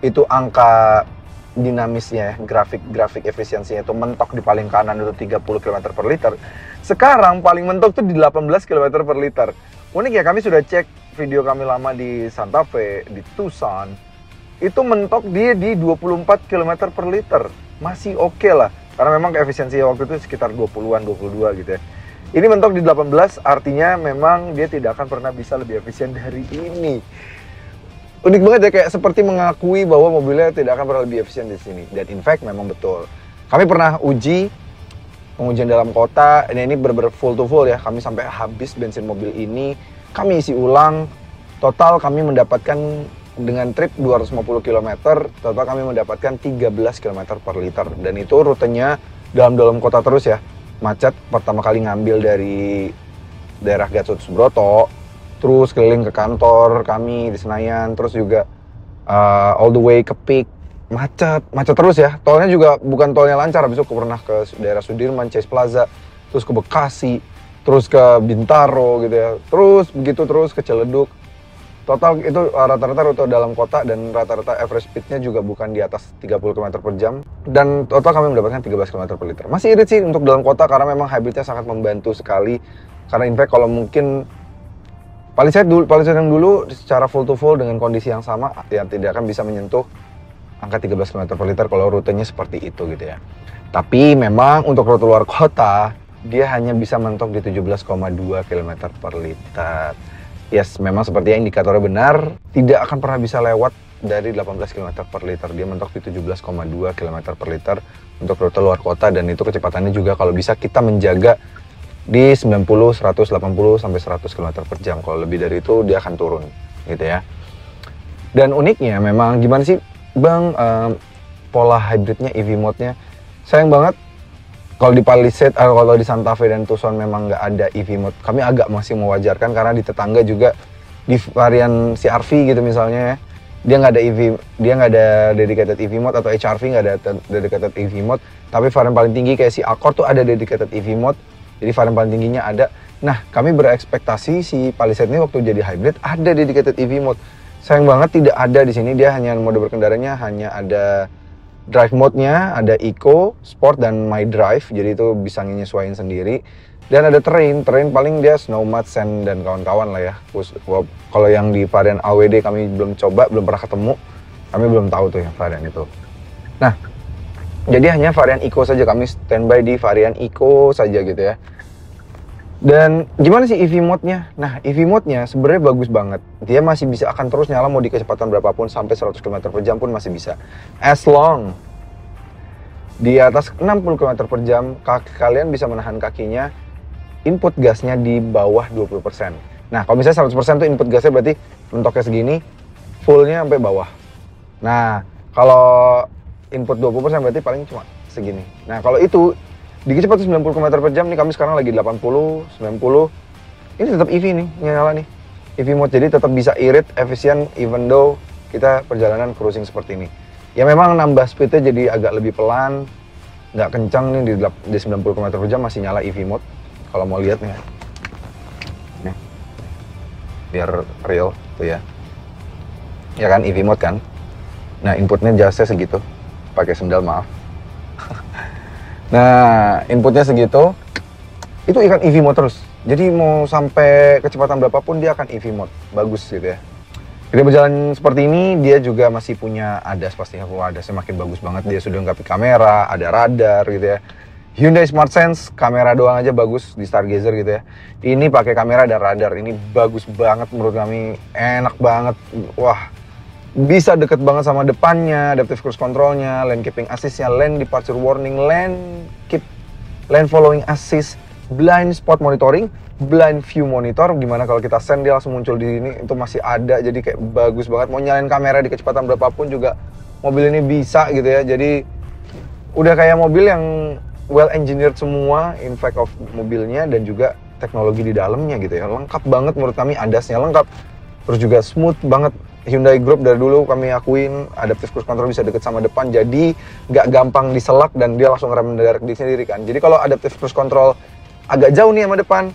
itu angka dinamisnya, grafik efisiensinya itu mentok di paling kanan itu 30 km per liter. Sekarang paling mentok tuh di 18 km per liter. Unik ya, kami sudah cek video kami lama di Santa Fe, di Tucson. Itu mentok dia di 24 km per liter. Masih oke lah. Karena memang efisiensi waktu itu sekitar 20-an, 22 gitu ya. Ini mentok di 18, artinya memang dia tidak akan pernah bisa lebih efisien dari ini. Unik banget ya, kayak seperti mengakui bahwa mobilnya tidak akan pernah lebih efisien di sini. Dan in fact memang betul. Kami pernah pengujian dalam kota, dan ini bener-bener full to full ya. Kami sampai habis bensin mobil ini, kami isi ulang. Total kami mendapatkan dengan trip 250 km, total kami mendapatkan 13 km per liter. Dan itu rutenya dalam kota terus ya. Macet, pertama kali ngambil dari daerah Gatot Subroto, terus keliling ke kantor kami di Senayan, terus juga all the way ke Peak. Macet terus ya. Tolnya juga bukan tolnya lancar, habis itu pernah ke daerah Sudirman, Chase Plaza, terus ke Bekasi, terus ke Bintaro gitu ya. Terus begitu terus ke Ciledug. Total itu rata-rata rute dalam kota dan rata-rata average speed-nya juga bukan di atas 30 km per jam. Dan total kami mendapatkan 13 km per liter. Masih irit sih untuk dalam kota karena memang hybridnya sangat membantu sekali. Karena in fact kalau mungkin Palisade yang dulu secara full to full dengan kondisi yang sama ya tidak akan bisa menyentuh angka 13 km per liter kalau rutenya seperti itu gitu ya. Tapi memang untuk rute luar kota dia hanya bisa mentok di 17,2 km per liter. Yes, memang sepertinya indikatornya benar, tidak akan pernah bisa lewat dari 18 km per liter. Dia mentok di 17,2 km per liter untuk rute luar kota, dan itu kecepatannya juga kalau bisa kita menjaga di 90, 180 sampai 100 km per jam. Kalau lebih dari itu dia akan turun gitu ya. Dan uniknya memang gimana sih Bang, pola hybridnya, EV mode-nya sayang banget. Kalau di Palisade, kalau di Santa Fe dan Tucson memang nggak ada EV mode. Kami agak masih mewajarkan karena di tetangga juga di varian CR-V gitu misalnya ya, dia nggak ada dedicated EV mode, atau HR-V nggak ada dedicated EV mode. Tapi varian paling tinggi kayak si Accord tuh ada dedicated EV mode. Jadi varian paling tingginya ada. Nah, kami berekspektasi si Palisade ini waktu jadi hybrid ada dedicated EV mode. Sayang banget tidak ada di sini. Dia hanya mode berkendaranya hanya ada Drive mode-nya ada Eco, Sport, dan My Drive. Jadi itu bisa nyesuaiin sendiri. Dan ada terrain paling dia snow mud, sand, dan kawan-kawan lah ya. Kalau yang di varian AWD kami belum coba, belum pernah ketemu. Kami belum tahu tuh yang varian itu. Nah, jadi hanya varian Eco saja, kami standby di varian Eco saja gitu ya. Dan gimana sih EV mode-nya? Nah, EV mode-nya sebenarnya bagus banget. Dia masih bisa akan terus nyala mau di kecepatan berapapun, sampai 100 km per jam pun masih bisa. As long di atas 60 km per jam, kalian bisa menahan kakinya, input gasnya di bawah 20%. Nah, kalau misalnya 100% tuh input gasnya berarti mentoknya segini, full-nya sampai bawah. Nah, kalau input 20% berarti paling cuma segini. Nah, kalau itu di kecepatan 90 km per jam nih, kami sekarang lagi 80, 90. Ini tetap EV nih, nyala nih. EV mode, jadi tetap bisa irit, efisien, even though kita perjalanan cruising seperti ini. Ya memang nambah speednya jadi agak lebih pelan, nggak kencang nih di 90 km per jam masih nyala EV mode. Kalau mau lihat nih, nih, biar real tuh ya. Ya kan, EV mode kan. Nah, inputnya jasnya segitu, pakai sendal maaf. Nah, inputnya segitu, itu ikan EV mode terus. Jadi mau sampai kecepatan berapapun dia akan EV mode, bagus gitu ya. Ketika berjalan seperti ini, dia juga masih punya ADAS pastinya. ADAS-nya makin bagus banget, dia sudah lengkapi kamera, ada radar gitu ya. Hyundai Smart Sense, kamera doang aja bagus di Stargazer gitu ya. Ini pakai kamera dan radar, ini bagus banget menurut kami, enak banget. Wah, bisa deket banget sama depannya, adaptive cruise controlnya, lane keeping assist-nya, lane departure warning, lane following assist, blind spot monitoring, blind view monitor. Gimana kalau kita send dia langsung muncul di sini, itu masih ada, jadi kayak bagus banget. Mau nyalain kamera di kecepatan berapapun juga mobil ini bisa gitu ya. Jadi udah kayak mobil yang well engineered semua, in fact of mobilnya dan juga teknologi di dalamnya gitu ya. Lengkap banget menurut kami, ADAS-nya lengkap, terus juga smooth banget. Hyundai Group dari dulu kami akuin adaptive cruise control bisa deket sama depan, jadi nggak gampang diselak dan dia langsung rem mendadak di sendiri kan. Jadi kalau adaptive cruise control agak jauh nih sama depan,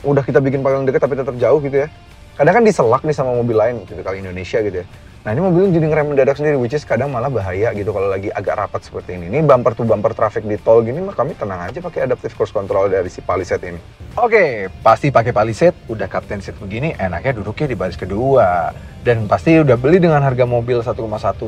udah kita bikin paling deket tapi tetap jauh gitu ya. Kadang kan diselak nih sama mobil lain gitu, kali Indonesia gitu ya. Nah, ini mobil jadi ngerem mendadak sendiri, which is kadang malah bahaya gitu kalau lagi agak rapat seperti ini. Ini bumper to bumper traffic di tol gini mah kami tenang aja pakai adaptive cruise control dari si Palisade ini. Oke, pasti pakai Palisade, udah captain seat begini, enaknya duduknya di baris kedua. Dan pasti udah beli dengan harga mobil 1,1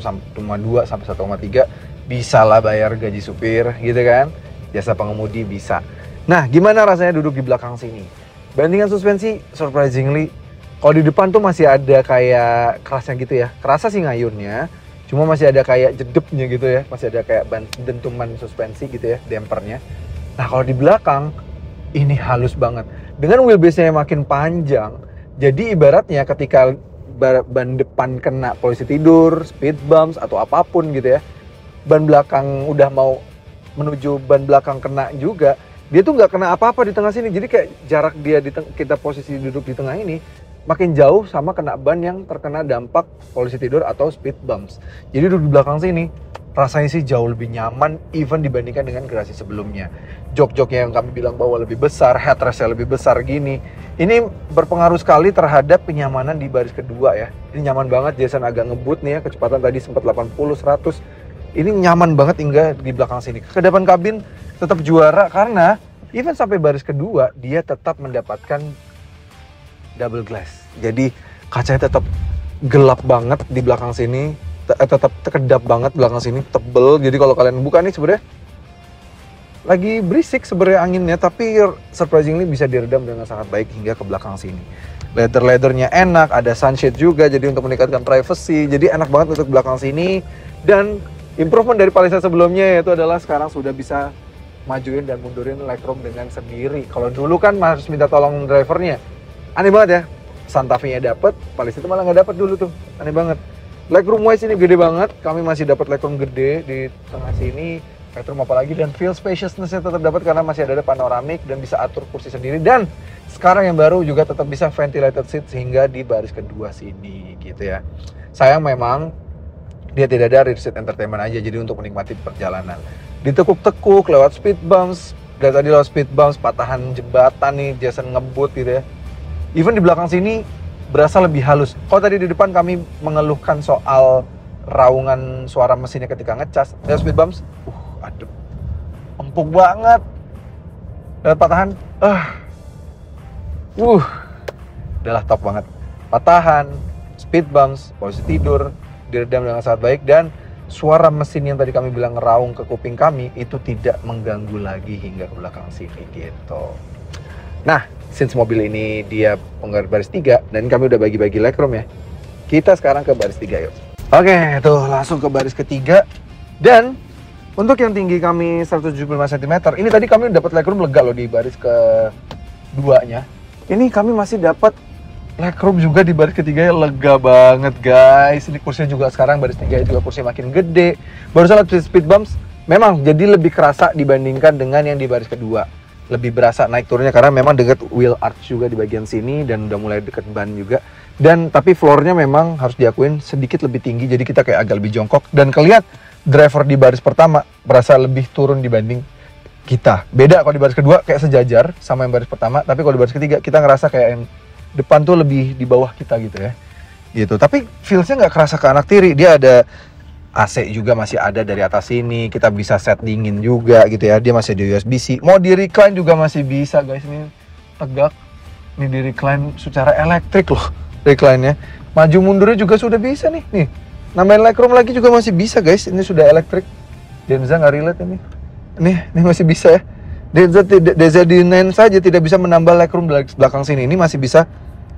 sampai 1,2 sampai 1,3, bisa lah bayar gaji supir gitu kan. Jasa pengemudi bisa. Nah, gimana rasanya duduk di belakang sini? Bandingan suspensi, surprisingly kalau di depan tuh masih ada kayak kerasnya gitu ya. Kerasa sih ngayunnya, cuma masih ada kayak jedepnya gitu ya. Masih ada kayak dentuman suspensi gitu ya, dampernya. Nah, kalau di belakang, ini halus banget. Dengan wheelbase-nya yang makin panjang, jadi ibaratnya ketika ban depan kena polisi tidur, speed bumps, atau apapun gitu ya, ban belakang udah mau menuju ban belakang kena juga, dia tuh nggak kena apa-apa di tengah sini. Jadi kayak jarak dia kita posisi duduk di tengah ini makin jauh sama kena ban yang terkena dampak polisi tidur atau speed bumps. Jadi duduk di belakang sini rasanya sih jauh lebih nyaman even dibandingkan dengan generasi sebelumnya. Jok-joknya yang kami bilang bahwa lebih besar, headrestnya lebih besar gini. Ini berpengaruh sekali terhadap kenyamanan di baris kedua ya. Ini nyaman banget, Jason agak ngebut nih ya, kecepatan tadi sempat 80, 100. Ini nyaman banget hingga di belakang sini. Kedepan kabin tetap juara karena even sampai baris kedua dia tetap mendapatkan double glass. Jadi kacanya tetap gelap banget di belakang sini, tetap kedap banget belakang sini, tebel. Jadi kalau kalian buka nih sebenarnya lagi berisik sebenarnya anginnya, tapi surprisingly bisa diredam dengan sangat baik hingga ke belakang sini. Leathernya enak, ada sunshade juga jadi untuk meningkatkan privacy. Jadi enak banget untuk belakang sini. Dan improvement dari Palisade sebelumnya yaitu adalah sekarang sudah bisa majuin dan mundurin legroom dengan sendiri. Kalau dulu kan harus minta tolong drivernya. Aneh banget ya, Santa Fe-nya dapet, Palisade itu malah nggak dapet dulu tuh, aneh banget. Legroom wise ini gede banget, kami masih dapat legroom gede di tengah sini, legroom apalagi, dan feel spaciousness-nya tetap dapat karena masih ada panoramik dan bisa atur kursi sendiri. Dan sekarang yang baru juga tetap bisa ventilated seat sehingga di baris kedua sini gitu ya. Sayang memang dia tidak ada rear seat entertainment aja, jadi untuk menikmati perjalanan. Ditekuk-tekuk lewat speed bumps, dari tadi lewat speed bumps, patahan jembatan nih, Jason ngebut gitu ya. Even di belakang sini berasa lebih halus. Kalau tadi di depan kami mengeluhkan soal raungan suara mesinnya ketika ngecas. Lihat speed bumps, aduh, empuk banget. Lihat patahan, udahlah top banget. Patahan, speed bumps, posisi tidur, diredam dengan sangat baik, dan suara mesin yang tadi kami bilang ngeraung ke kuping kami itu tidak mengganggu lagi hingga ke belakang sini gitu. Nah, since mobil ini dia baris 3 dan kami udah bagi-bagi legroom ya, kita sekarang ke baris 3 yuk. Oke, tuh langsung ke baris ketiga. Dan untuk yang tinggi kami 175 cm, ini tadi kami dapat legroom lega loh di baris keduanya. Ini kami masih dapat legroom juga di baris ketiga, lega banget guys. Ini kursinya juga sekarang baris 3 juga kursinya makin gede. Barusan lihat speed bumps, memang jadi lebih kerasa dibandingkan dengan yang di baris kedua. Lebih berasa naik turunnya karena memang dekat wheel arch juga di bagian sini dan udah mulai deket ban juga. Dan tapi floornya memang harus diakuin sedikit lebih tinggi, jadi kita kayak agak lebih jongkok. Dan kelihatan driver di baris pertama berasa lebih turun dibanding kita. Beda kalau di baris kedua kayak sejajar sama yang baris pertama, tapi kalau di baris ketiga kita ngerasa kayak yang depan tuh lebih di bawah kita gitu ya. Gitu. Tapi feelsnya nggak kerasa ke anak tiri. Dia ada AC juga masih ada dari atas sini. Kita bisa set dingin juga gitu ya. Dia masih ada USB-C. Mau di recline juga masih bisa guys. Ini tegak. Ini di recline secara elektrik loh. Recline-nya. Maju mundurnya juga sudah bisa nih. Nih. Nambahin legroom lagi juga masih bisa guys. Ini sudah elektrik. Denza nggak relate ini. Ini masih bisa ya. Denza D9 saja tidak bisa menambah legroom belakang sini. Ini masih bisa,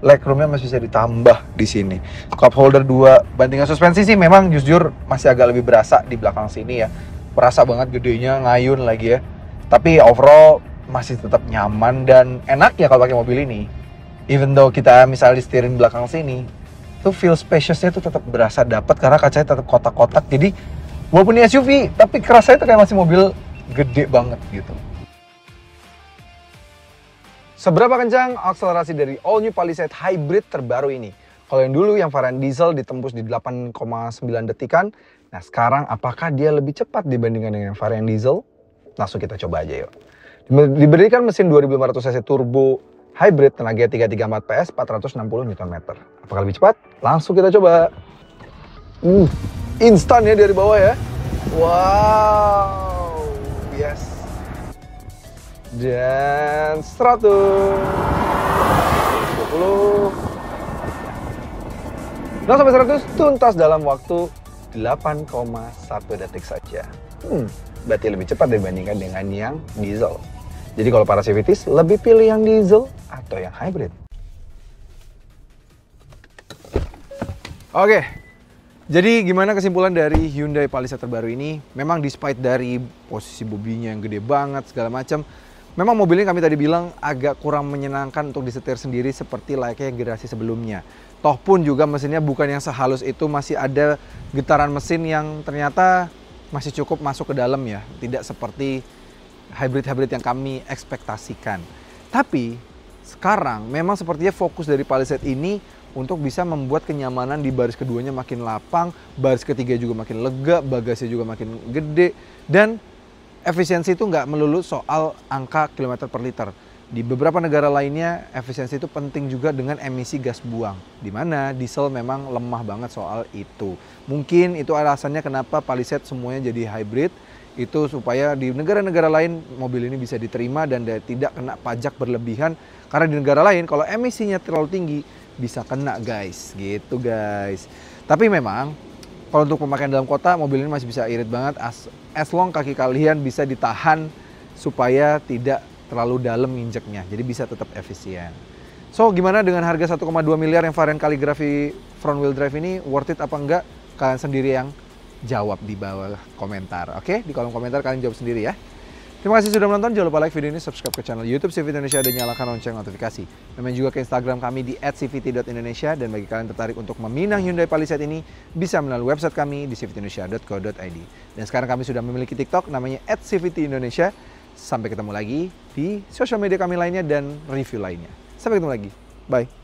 legroomnya masih bisa ditambah di sini. Cup holder 2. Bandingan suspensi sih memang jujur masih agak lebih berasa di belakang sini ya. Berasa banget gedenya, ngayun lagi ya. Tapi overall masih tetap nyaman dan enak ya kalau pakai mobil ini. Even though kita misalnya di steering belakang sini, tuh feel spaciousnya tuh tetap berasa dapat karena kacanya tetap kotak-kotak. Jadi walaupun ini SUV, tapi kerasanya tuh kayak masih mobil gede banget gitu. Seberapa kencang akselerasi dari all new Palisade Hybrid terbaru ini? Kalau yang dulu yang varian diesel ditembus di 8,9 detikan. Nah sekarang apakah dia lebih cepat dibandingkan dengan varian diesel? Langsung kita coba aja yuk. Diberikan mesin 2500 cc turbo hybrid tenaga 334 PS 460 Nm. Apakah lebih cepat? Langsung kita coba. Instan ya dari bawah ya. Wow. Yes. Dan 100. 20. Sampai 100 tuntas dalam waktu 8,1 detik saja. Berarti lebih cepat dibandingkan dengan yang diesel. Jadi kalau para CVTs lebih pilih yang diesel atau yang hybrid? Oke. Jadi gimana kesimpulan dari Hyundai Palisade terbaru ini? Memang despite dari posisi bobinya yang gede banget segala macam, memang mobil ini kami tadi bilang agak kurang menyenangkan untuk disetir sendiri seperti layaknya generasi sebelumnya. Toh pun juga mesinnya bukan yang sehalus itu, masih ada getaran mesin yang ternyata masih cukup masuk ke dalam ya. Tidak seperti hybrid-hybrid yang kami ekspektasikan. Tapi sekarang memang sepertinya fokus dari Palisade ini untuk bisa membuat kenyamanan di baris keduanya makin lapang, baris ketiga juga makin lega, bagasi juga makin gede, dan efisiensi itu nggak melulu soal angka kilometer per liter. Di beberapa negara lainnya efisiensi itu penting juga dengan emisi gas buang, di mana diesel memang lemah banget soal itu. Mungkin itu alasannya kenapa Palisade semuanya jadi hybrid, itu supaya di negara-negara lain mobil ini bisa diterima dan tidak kena pajak berlebihan. Karena di negara lain kalau emisinya terlalu tinggi bisa kena guys, gitu guys. Tapi memang kalau untuk pemakaian dalam kota mobil ini masih bisa irit banget as long kaki kalian bisa ditahan supaya tidak terlalu dalam nginjeknya. Jadi bisa tetap efisien. So gimana dengan harga 1,2 miliar yang varian kaligrafi front wheel drive ini, worth it apa enggak? Kalian sendiri yang jawab di bawah komentar. Oke, di kolom komentar kalian jawab sendiri ya. Terima kasih sudah menonton. Jangan lupa like video ini, subscribe ke channel YouTube CVT Indonesia dan nyalakan lonceng notifikasi. Dan main juga ke Instagram kami di @cvt.indonesia. Dan bagi kalian tertarik untuk meminang Hyundai Palisade ini, bisa melalui website kami di cvtindonesia.co.id. Dan sekarang kami sudah memiliki TikTok namanya @cvtindonesia. Sampai ketemu lagi di sosial media kami lainnya dan review lainnya. Sampai ketemu lagi. Bye.